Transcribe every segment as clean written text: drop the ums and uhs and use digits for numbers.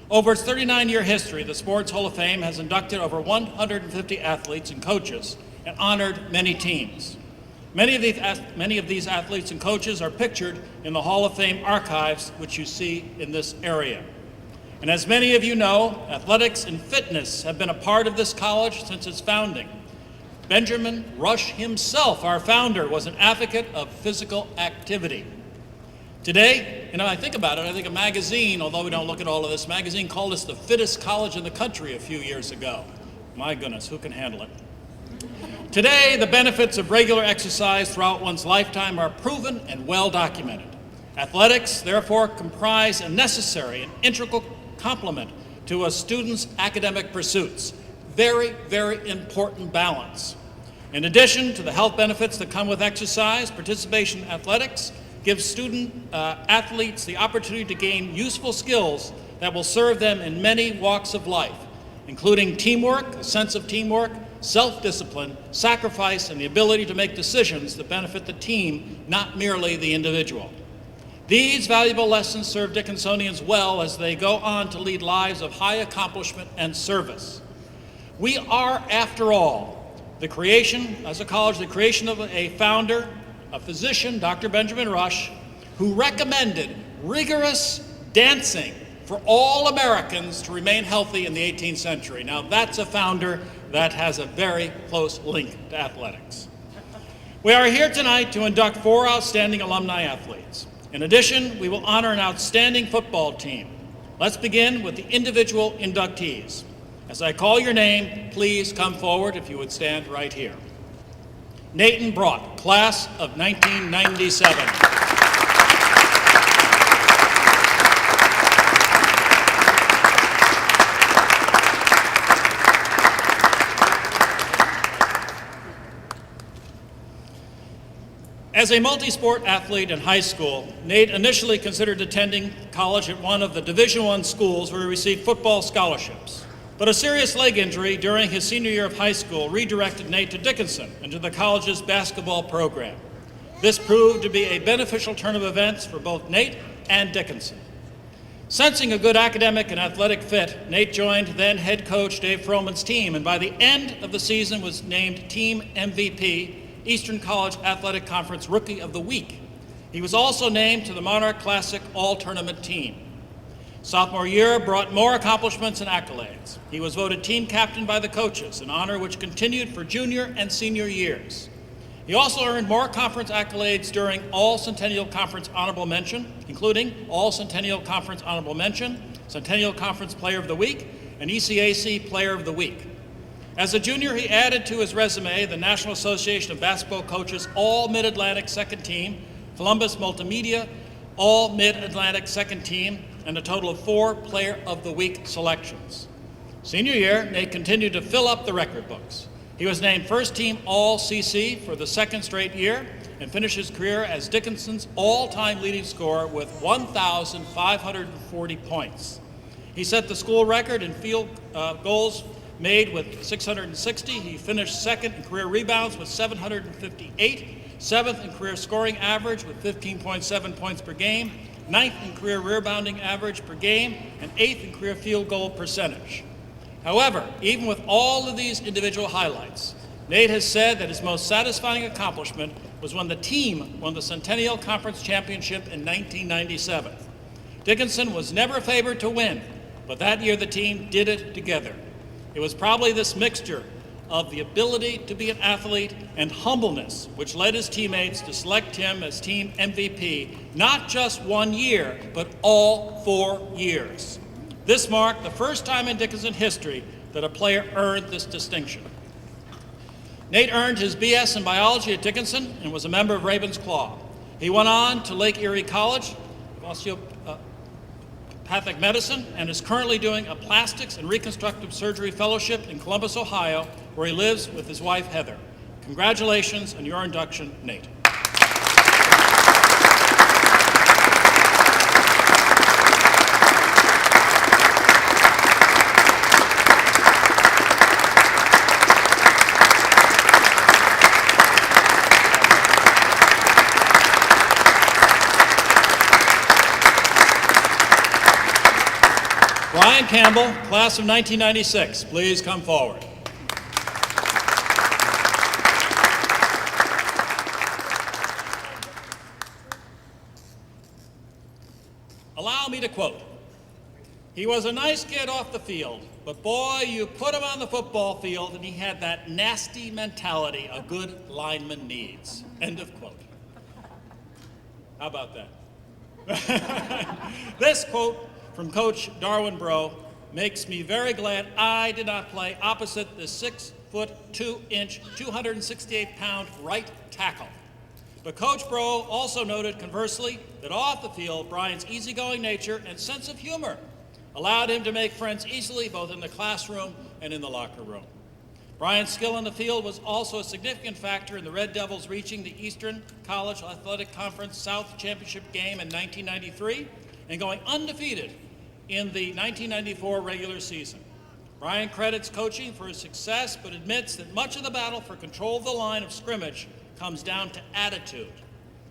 Over its 39-year history, the Sports Hall of Fame has inducted over 150 athletes and coaches and honored many teams. Many of these athletes and coaches are pictured in the Hall of Fame archives, which you see in this area. And as many of you know, athletics and fitness have been a part of this college since its founding. Benjamin Rush himself, our founder, was an advocate of physical activity. Today, I think about it, I think a magazine, although we don't look at all of this, magazine called us the fittest college in the country a few years ago. My goodness, who can handle it? Today, the benefits of regular exercise throughout one's lifetime are proven and well documented. Athletics, therefore, comprise a necessary and integral complement to a student's academic pursuits. Very, very important balance. In addition to the health benefits that come with exercise, participation in athletics gives student athletes the opportunity to gain useful skills that will serve them in many walks of life, including teamwork, a sense of teamwork, self-discipline, sacrifice, and the ability to make decisions that benefit the team, not merely the individual. These valuable lessons serve Dickinsonians well as they go on to lead lives of high accomplishment and service. We are, after all, the creation of a founder, a physician, Dr. Benjamin Rush, who recommended rigorous dancing for all Americans to remain healthy in the 18th century. Now, that's a founder that has a very close link to athletics. We are here tonight to induct 4 outstanding alumni athletes. In addition, we will honor an outstanding football team. Let's begin with the individual inductees. As I call your name, please come forward if you would stand right here. Nathan Brock, class of 1997. As a multi-sport athlete in high school, Nate initially considered attending college at one of the Division I schools where he received football scholarships. But a serious leg injury during his senior year of high school redirected Nate to Dickinson and to the college's basketball program. This proved to be a beneficial turn of events for both Nate and Dickinson. Sensing a good academic and athletic fit, Nate joined then head coach Dave Froman's team, and by the end of the season was named team MVP, Eastern College Athletic Conference Rookie of the Week. He was also named to the Monarch Classic All-Tournament team. Sophomore year brought more accomplishments and accolades. He was voted team captain by the coaches, an honor which continued for junior and senior years. He also earned more conference accolades during All-Centennial Conference Honorable Mention, including All-Centennial Conference Honorable Mention, Centennial Conference Player of the Week, and ECAC Player of the Week. As a junior, he added to his resume the National Association of Basketball Coaches All-Mid-Atlantic Second Team, Columbus Multimedia All-Mid-Atlantic Second Team, and a total of 4 Player of the Week selections. Senior year, Nate continued to fill up the record books. He was named First Team All-CC for the second straight year and finished his career as Dickinson's all-time leading scorer with 1,540 points. He set the school record in field goals made with 660. He finished second in career rebounds with 758, seventh in career scoring average with 15.7 points per game, ninth in career rebounding average per game, and eighth in career field goal percentage. However, even with all of these individual highlights, Nate has said that his most satisfying accomplishment was when the team won the Centennial Conference Championship in 1997. Dickinson was never favored to win, but that year the team did it together. It was probably this mixture of the ability to be an athlete and humbleness which led his teammates to select him as team MVP, not just 1 year, but all 4 years. This marked the first time in Dickinson history that a player earned this distinction. Nate earned his BS in biology at Dickinson and was a member of Ravens Claw. He went on to Lake Erie College of Osteopathic Medicine and is currently doing a plastics and reconstructive surgery fellowship in Columbus, Ohio, where he lives with his wife, Heather. Congratulations on your induction, Nate. Brian Campbell, class of 1996, please come forward. Allow me to quote, "He was a nice kid off the field, but boy, you put him on the football field and he had that nasty mentality a good lineman needs." End of quote. How about that? This quote from Coach Darwin Breaux makes me very glad I did not play opposite the 6'2", 268-pound right tackle. But Coach Breaux also noted conversely that off the field, Brian's easygoing nature and sense of humor allowed him to make friends easily both in the classroom and in the locker room. Brian's skill in the field was also a significant factor in the Red Devils reaching the Eastern College Athletic Conference South Championship game in 1993 and going undefeated in the 1994 regular season. Brian credits coaching for his success, but admits that much of the battle for control of the line of scrimmage comes down to attitude.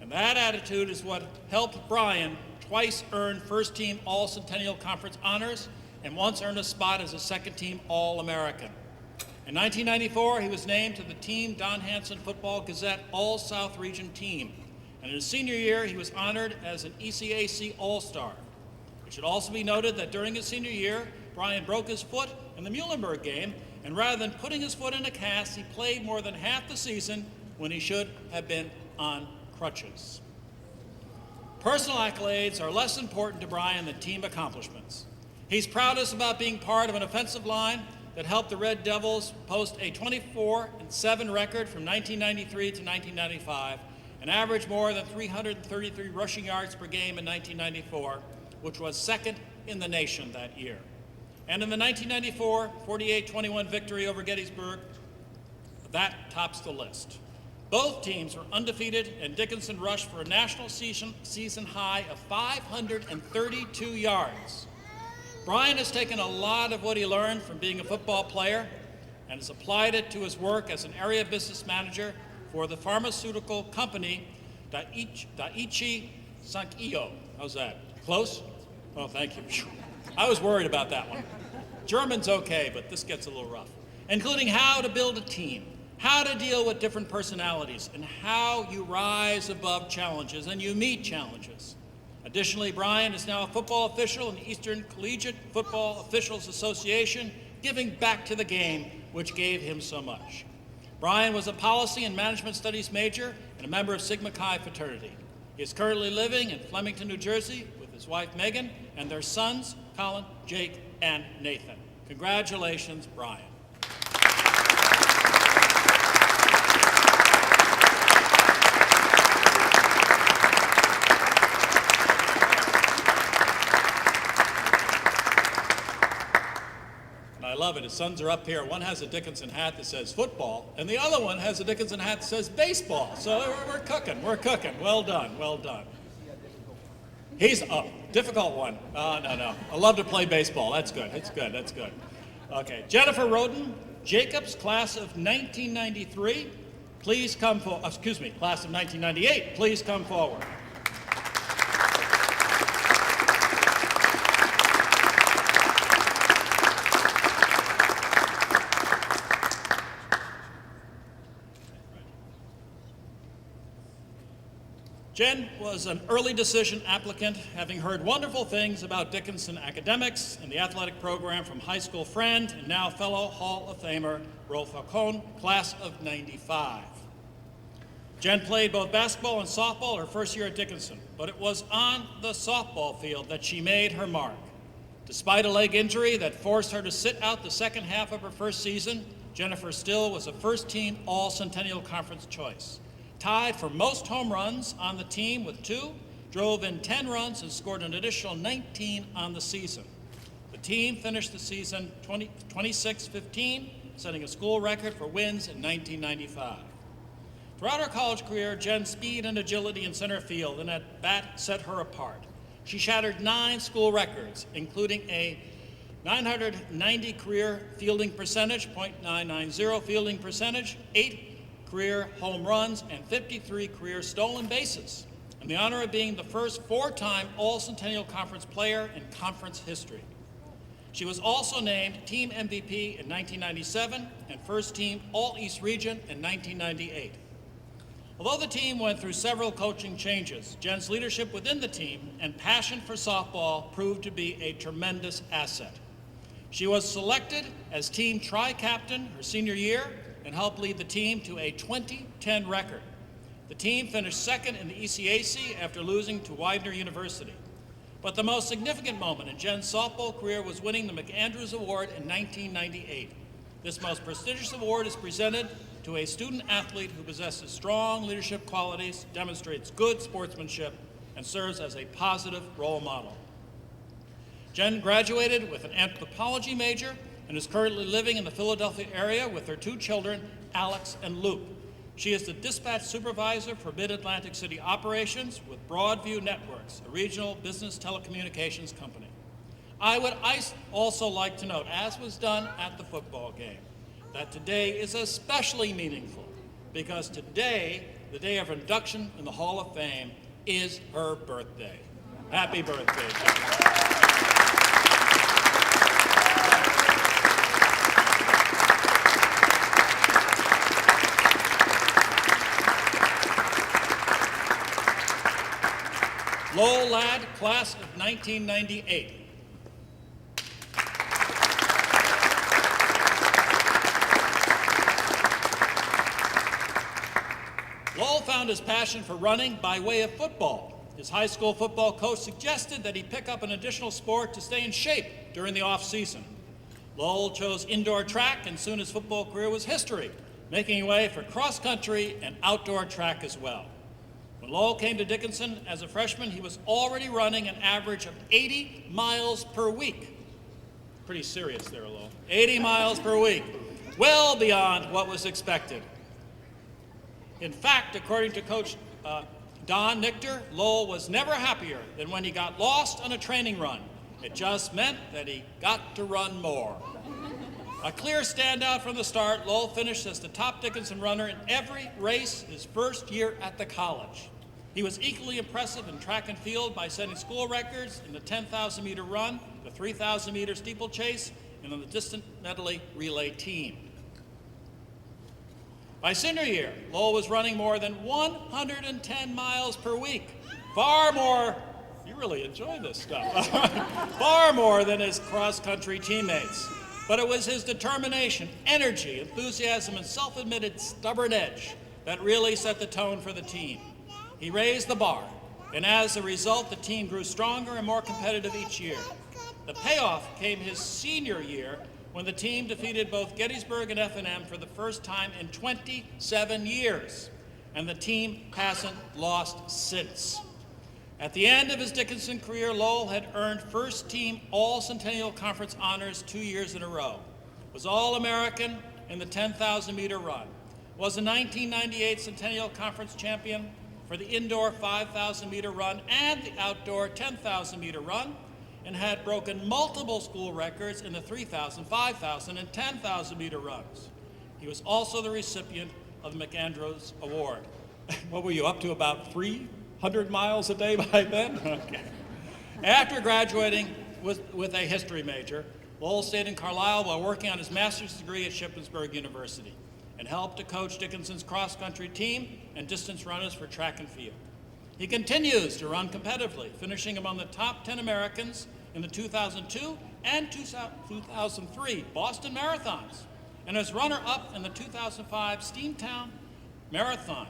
And that attitude is what helped Brian twice earn first-team All-Centennial Conference honors and once earned a spot as a second-team All-American. In 1994, he was named to the Team Don Hanson Football Gazette All-South Region team. And in his senior year, he was honored as an ECAC All-Star. It should also be noted that during his senior year, Brian broke his foot in the Muhlenberg game, and rather than putting his foot in a cast, he played more than half the season when he should have been on crutches. Personal accolades are less important to Brian than team accomplishments. He's proudest about being part of an offensive line that helped the Red Devils post a 24-7 record from 1993 to 1995 and average more than 333 rushing yards per game in 1994, which was second in the nation that year. And in the 1994 48-21 victory over Gettysburg, that tops the list. Both teams were undefeated, and Dickinson rushed for a national season high of 532 yards. Brian has taken a lot of what he learned from being a football player and has applied it to his work as an area business manager for the pharmaceutical company Daiichi Sankyo. How's that? Close? Oh, thank you. I was worried about that one. German's okay, but this gets a little rough. Including how to build a team, how to deal with different personalities, and how you rise above challenges and you meet challenges. Additionally, Brian is now a football official in the Eastern Collegiate Football Officials Association, giving back to the game, which gave him so much. Brian was a policy and management studies major and a member of Sigma Chi fraternity. He is currently living in Flemington, New Jersey with his wife Megan and their sons, Colin, Jake, and Nathan. Congratulations, Brian. I love it. His sons are up here. One has a Dickinson hat that says football, and the other one has a Dickinson hat that says baseball. So we're cooking. We're cooking. Well done. Well done. He's a difficult one. No. I love to play baseball. That's good. That's good. That's good. Okay. Jennifer Roden, Jacobs, class of 1993. Please come forward. Excuse me, class of 1998. Please come forward. Jen was an early decision applicant, having heard wonderful things about Dickinson academics and the athletic program from high school friend and now fellow Hall of Famer Rolf Falcone, class of 95. Jen played both basketball and softball her first year at Dickinson, but it was on the softball field that she made her mark. Despite a leg injury that forced her to sit out the second half of her first season, Jennifer still was a first-team All-Centennial Conference choice. Tied for most home runs on the team with 2, drove in 10 runs and scored an additional 19 on the season. The team finished the season 26-15, setting a school record for wins in 1995. Throughout her college career, Jen's speed and agility in center field and at bat set her apart. She shattered 9 school records, including a 990 career fielding percentage, .990 fielding percentage, 8 career home runs, and 53 career stolen bases, and the honor of being the first 4-time All-Centennial Conference player in conference history. She was also named Team MVP in 1997 and First Team All-East Region in 1998. Although the team went through several coaching changes, Jen's leadership within the team and passion for softball proved to be a tremendous asset. She was selected as team tri-captain her senior year and helped lead the team to a 2010 record. The team finished second in the ECAC after losing to Widener University. But the most significant moment in Jen's softball career was winning the McAndrews Award in 1998. This most prestigious award is presented to a student athlete who possesses strong leadership qualities, demonstrates good sportsmanship, and serves as a positive role model. Jen graduated with an anthropology major and is currently living in the Philadelphia area with her two children, Alex and Luke. She is the dispatch supervisor for Mid-Atlantic City operations with Broadview Networks, a regional business telecommunications company. I would also like to note, as was done at the football game, that today is especially meaningful because today, the day of induction in the Hall of Fame, is her birthday. Happy birthday, Jen. Lowell Ladd, class of 1998. Lowell found his passion for running by way of football. His high school football coach suggested that he pick up an additional sport to stay in shape during the off-season. Lowell chose indoor track, and soon his football career was history, making way for cross-country and outdoor track as well. When Lowell came to Dickinson as a freshman, he was already running an average of 80 miles per week. Pretty serious there, Lowell. 80 miles per week, well beyond what was expected. In fact, according to Coach Don Nichter, Lowell was never happier than when he got lost on a training run. It just meant that he got to run more. A clear standout from the start, Lowell finished as the top Dickinson runner in every race his first year at the college. He was equally impressive in track and field by setting school records in the 10,000-meter run, the 3,000-meter steeplechase, and on the distant medley relay team. By senior year, Lowell was running more than 110 miles per week, far more, you really enjoy this stuff, far more than his cross-country teammates. But it was his determination, energy, enthusiasm, and self-admitted stubborn edge that really set the tone for the team. He raised the bar, and as a result, the team grew stronger and more competitive each year. The payoff came his senior year when the team defeated both Gettysburg and F&M for the first time in 27 years, and the team hasn't lost since. At the end of his Dickinson career, Lowell had earned first-team All-Centennial Conference honors 2 years in a row, was All-American in the 10,000-meter run, was a 1998 Centennial Conference champion for the indoor 5,000-meter run and the outdoor 10,000-meter run, and had broken multiple school records in the 3,000, 5,000, and 10,000-meter runs. He was also the recipient of the McAndrews Award. What were you up to, about 300 miles a day by then? Okay. After graduating with a history major, Lowell stayed in Carlisle while working on his master's degree at Shippensburg University and helped to coach Dickinson's cross-country team and distance runners for track and field. He continues to run competitively, finishing among the top 10 Americans in the 2002 and 2003 Boston Marathons, and as runner-up in the 2005 Steamtown Marathon.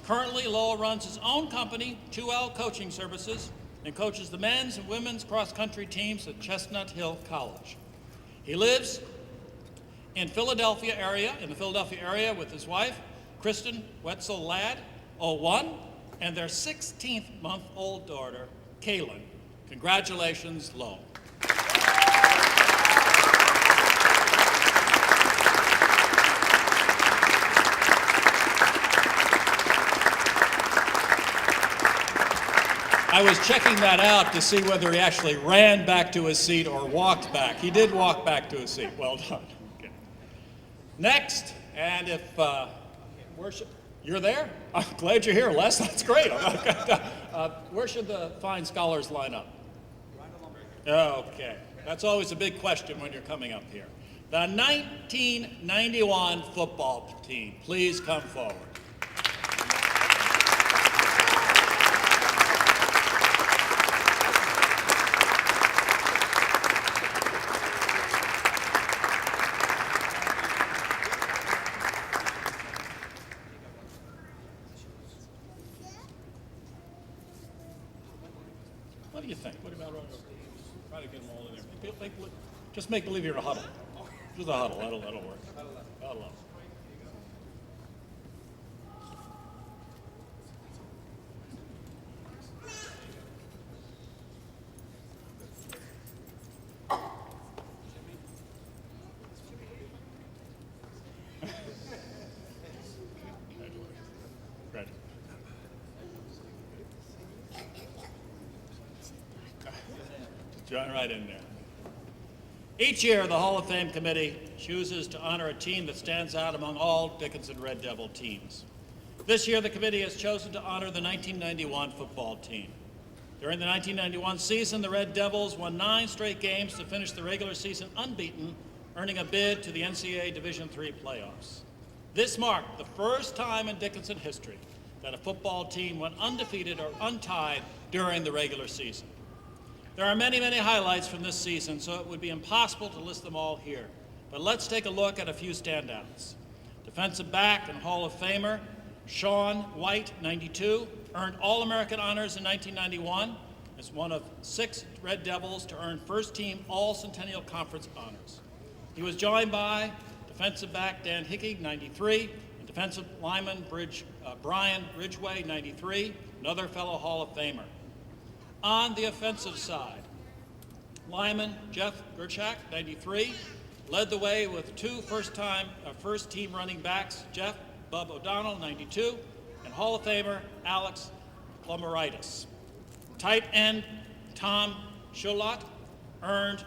Currently, Lowell runs his own company, 2L Coaching Services, and coaches the men's and women's cross-country teams at Chestnut Hill College. He lives in the Philadelphia area with his wife, Kristen Wetzel Ladd, 01, and their 16-month-old daughter, Kaylin. Congratulations, Lowell. I was checking that out to see whether he actually ran back to his seat or walked back. He did walk back to his seat. Well done. Okay. Next, and if worship, you're there? I'm glad you're here, Les. That's great. Where should the fine scholars line up? Okay. That's always a big question when you're coming up here. The 1991 football team, please come forward. What do you think? What about try to get them all in there? Just make believe you're in a huddle. Do the huddle. That'll work. Huddle. Ready. Join right in there. Each year, the Hall of Fame Committee chooses to honor a team that stands out among all Dickinson Red Devil teams. This year, the committee has chosen to honor the 1991 football team. During the 1991 season, the Red Devils won 9 straight games to finish the regular season unbeaten, earning a bid to the NCAA Division III playoffs. This marked the first time in Dickinson history that a football team went undefeated or untied during the regular season. There are many, many highlights from this season, so it would be impossible to list them all here. But let's take a look at a few standouts. Defensive back and Hall of Famer Sean White, 92, earned All-American honors in 1991 as one of 6 Red Devils to earn first-team All-Centennial Conference honors. He was joined by defensive back Dan Hickey, 93, and defensive lineman Brian Ridgway, 93, another fellow Hall of Famer. On the offensive side, lineman Jeff Gerchak, 93, led the way with 2 first-team running backs, Jeff Bub O'Donnell, 92, and Hall of Famer Alex Plumeritis. Tight end Tom Sholot earned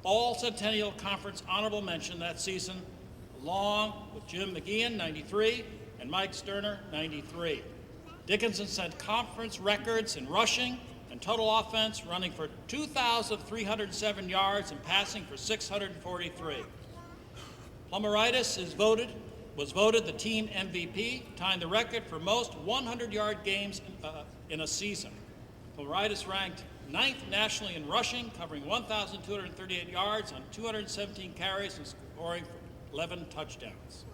All-Centennial Conference honorable mention that season, along with Jim McGeehan, 93, and Mike Sterner, 93. Dickinson set conference records in rushing and total offense, running for 2,307 yards and passing for 643. Plumeritis was voted the team MVP, tying the record for most 100-yard games in a season. Plumeritis ranked 9th nationally in rushing, covering 1,238 yards on 217 carries and scoring 11 touchdowns.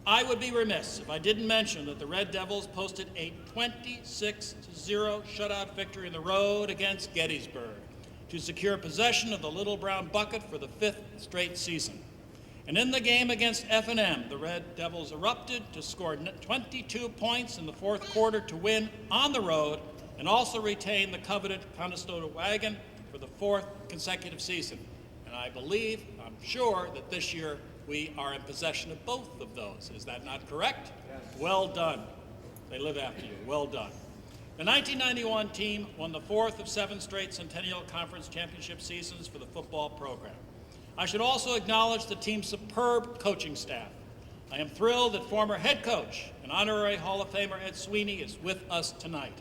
I would be remiss if I didn't mention that the Red Devils posted a 26-0 shutout victory on the road against Gettysburg to secure possession of the Little Brown Bucket for the 5th straight season. And in the game against F&M, the Red Devils erupted to score 22 points in the 4th quarter to win on the road and also retain the coveted Conestoga wagon for the 4th consecutive season. And I'm sure that this year we are in possession of both of those. Is that not correct? Yes. Well done. They live after you. Well done. The 1991 team won the 4th of 7 straight Centennial Conference championship seasons for the football program. I should also acknowledge the team's superb coaching staff. I am thrilled that former head coach and honorary Hall of Famer Ed Sweeney is with us tonight.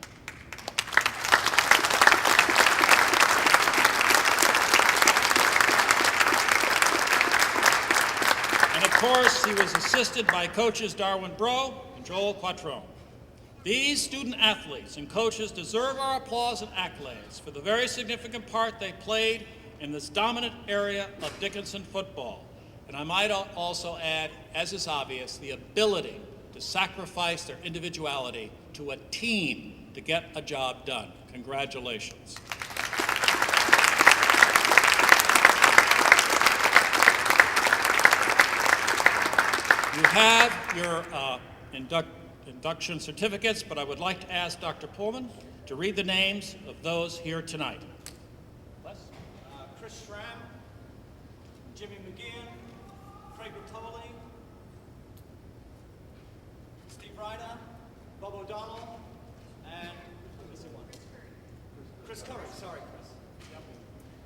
And of course, he was assisted by coaches Darwin Breaux and Joel Quattrone. These student athletes and coaches deserve our applause and accolades for the very significant part they played in this dominant area of Dickinson football. And I might also add, as is obvious, the ability to sacrifice their individuality to a team to get a job done. Congratulations. You have your induction certificates, but I would like to ask Dr. Pullman to read the names of those here tonight. Chris Schramm, Jimmy McGeehan, Craig Ritoli, Steve Ryder, Bob O'Donnell, and Chris Curry. Sorry, Chris. Yep.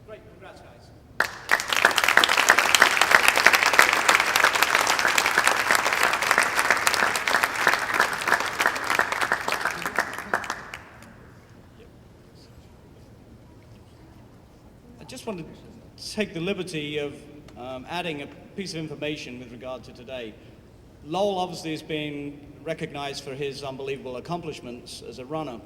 Great, congrats, guys. I just wanted take the liberty of adding a piece of information with regard to today. Lowell obviously has been recognized for his unbelievable accomplishments as a runner,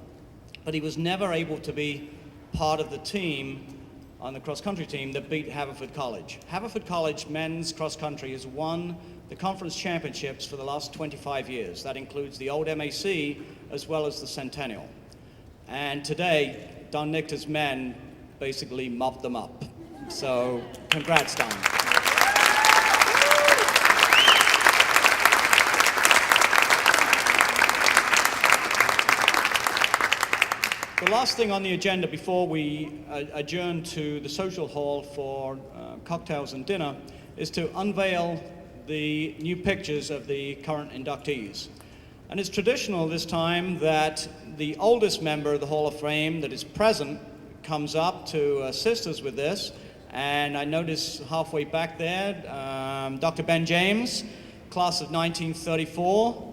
but he was never able to be part of the team on the cross-country team that beat Haverford College. Haverford College men's cross-country has won the conference championships for the last 25 years. That includes the old MAC as well as the Centennial. And today, Don Nichter's men basically mopped them up. So, congrats, Don. The last thing on the agenda before we adjourn to the social hall for cocktails and dinner is to unveil the new pictures of the current inductees. And it's traditional this time that the oldest member of the Hall of Fame that is present comes up to assist us with this. And I notice halfway back there, Dr. Ben James, class of 1934.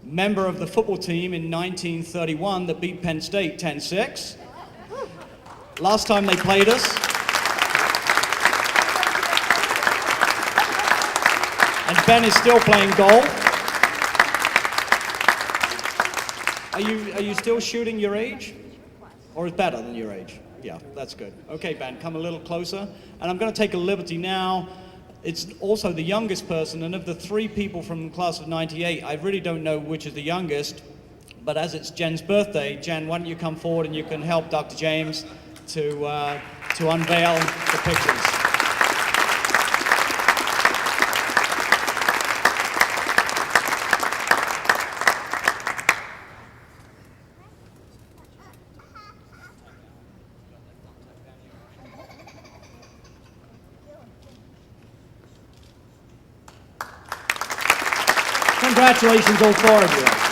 Member of the football team in 1931 that beat Penn State 10-6. Last time they played us. And Ben is still playing golf. Are you still shooting your age? Or is better than your age? Yeah, that's good. Okay, Ben, come a little closer. And I'm going to take a liberty now. It's also the youngest person, and of the three people from the class of 98, I really don't know which is the youngest, but as it's Jen's birthday, Jen, why don't you come forward and you can help Dr. James to unveil the pictures. Congratulations, all four of you.